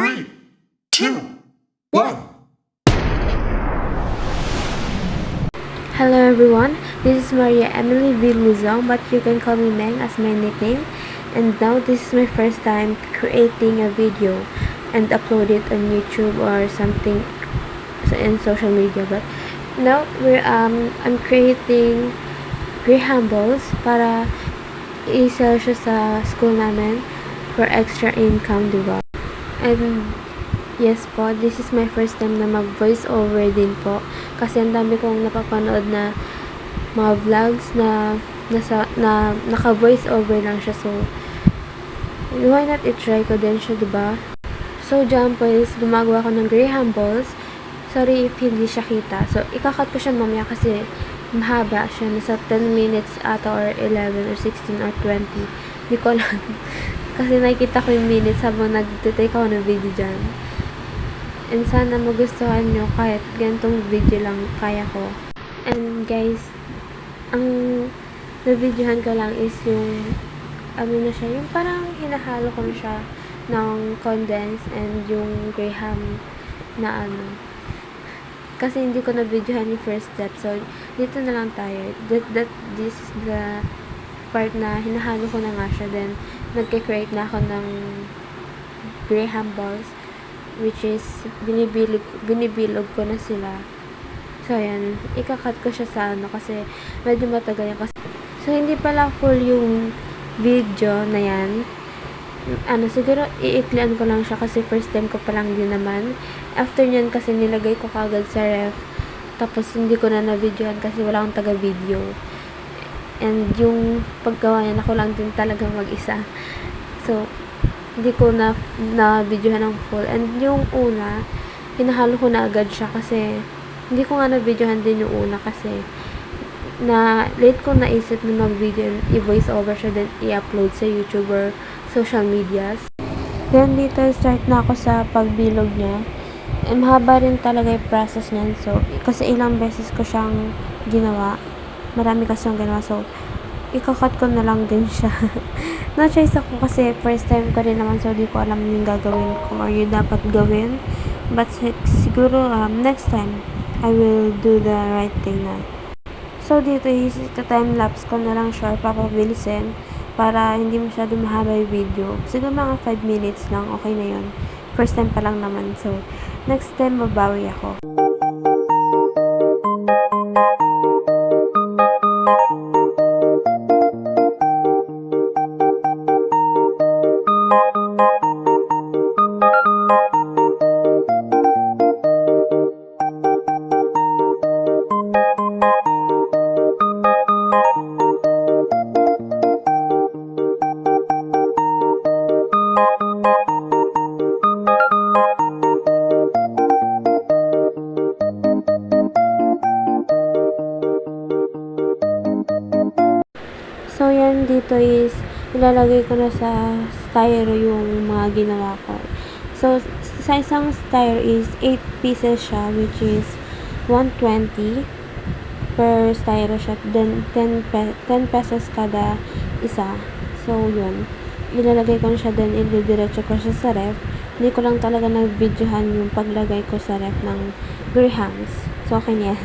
3, 2, 1. Hello everyone, this is Maria Emily V. Luzong, but you can call me Meng as my nickname. And now this is my first time creating a video and upload it on YouTube or something in social media. But now I'm creating Graham balls para i-sell siya sa school namin for extra income, diba? And yes po, this is my first time na mag-voice over din po. Kasi ang dami kong napapanood na mga vlogs na naka-voice over lang siya. So, why not i-try ko din siya, diba? So, dyan po is gumagawa ko ng Graham balls. Sorry if hindi siya kita. So, ikakat ko siya mamaya kasi mahaba siya. Nasa 10 minutes ata or 11 or 16 or 20. Hindi ko alam. Kasi nakikita ko yung minutes habang nag-take ako ng video dyan. And sana magustuhan nyo kahit ganitong video lang kaya ko. And guys, ang na-videohan ko lang is yung na siya, yung parang hinahalo ko na siya ng condense and yung Graham na kasi hindi ko na-videohan yung first step. So, dito na lang tayo. This is the part na hinahalo ko na nga siya. Then, nagke-create na ako ng Graham balls, which is binibilog ko na sila. So, ayan. Ikakat ko siya sa kasi medyo matagal yan. So, hindi pala full yung video na yan. Siguro iiklian ko lang siya kasi first time ko pa lang din naman. After nyan kasi nilagay ko kagad sa ref. Tapos hindi ko na na-videohan kasi wala akong taga-video. And yung paggawa niyan, ako lang din talagang mag-isa. So, hindi ko na-videohan ng full. And yung una, hinahalo ko na agad siya kasi hindi ko nga na-videohan din yung una kasi late ko naisip na mag-video and i-voice over siya then i-upload sa YouTube or social medias. Then dito start na ako sa pagbilog niya. Mahaba rin talaga yung process niyan. So, kasi ilang beses ko siyang ginawa. Marami kasi yung ginawa. So, ikakat ko na lang din siya. Na-choice ako kasi first time ko rin naman. So, di ko alam yung gagawin ko or yung dapat gawin. But siguro next time, I will do the right thing na. So, dito is time-lapse ko na lang siya papabilisin para hindi masyado mahaba yung video. Siguro mga 5 minutes lang, okay na yun. First time pa lang naman. So, next time mabawi ako. So, yan dito is ilalagay ko na sa styro yung mga ginawa ko. So, sa isang styro is 8 pieces siya, which is 120 per styro siya. Then, 10 pesos kada isa. So, yun. Ilalagay ko na siya, then ididiretso ko siya sa ref. Hindi ko lang talaga nag-videohan yung paglagay ko sa ref ng Grahams. So, okay na yan.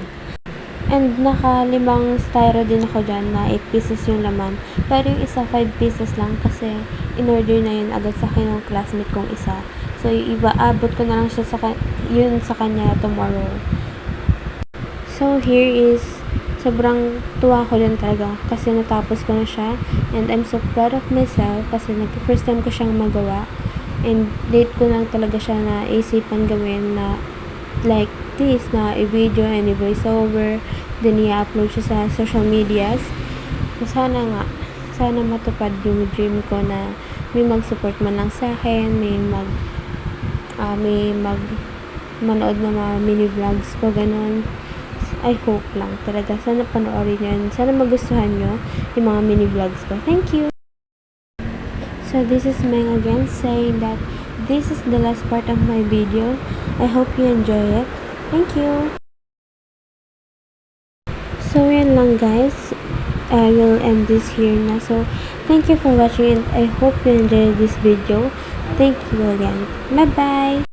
And naka-5 styro din ako dyan na 8 pieces yung laman. Pero yung isa 5 pieces lang kasi in-order na yun agad sa akin ng classmate kong isa. So yung iba, abot ko na lang siya sa kanya tomorrow. So here is, sobrang tuwa ko din talaga kasi natapos ko na siya. And I'm so proud of myself kasi first time ko siyang magawa. And late ko lang talaga siya na isipan gawin na like this na i-video and i-voice over then i-upload siya sa social medias. Sana matupad yung dream ko na may mag-support man lang sa akin, may manood na mga mini vlogs ko, ganun. I hope lang talaga, sana panoorin nyo and sana magustuhan nyo yung mga mini vlogs ko. Thank you! So this is Meng again saying that this is the last part of my video. I hope you enjoy it. Thank you! So yan lang guys, I will end this here na. So thank you for watching and I hope you enjoyed this video. Thank you again. Bye bye.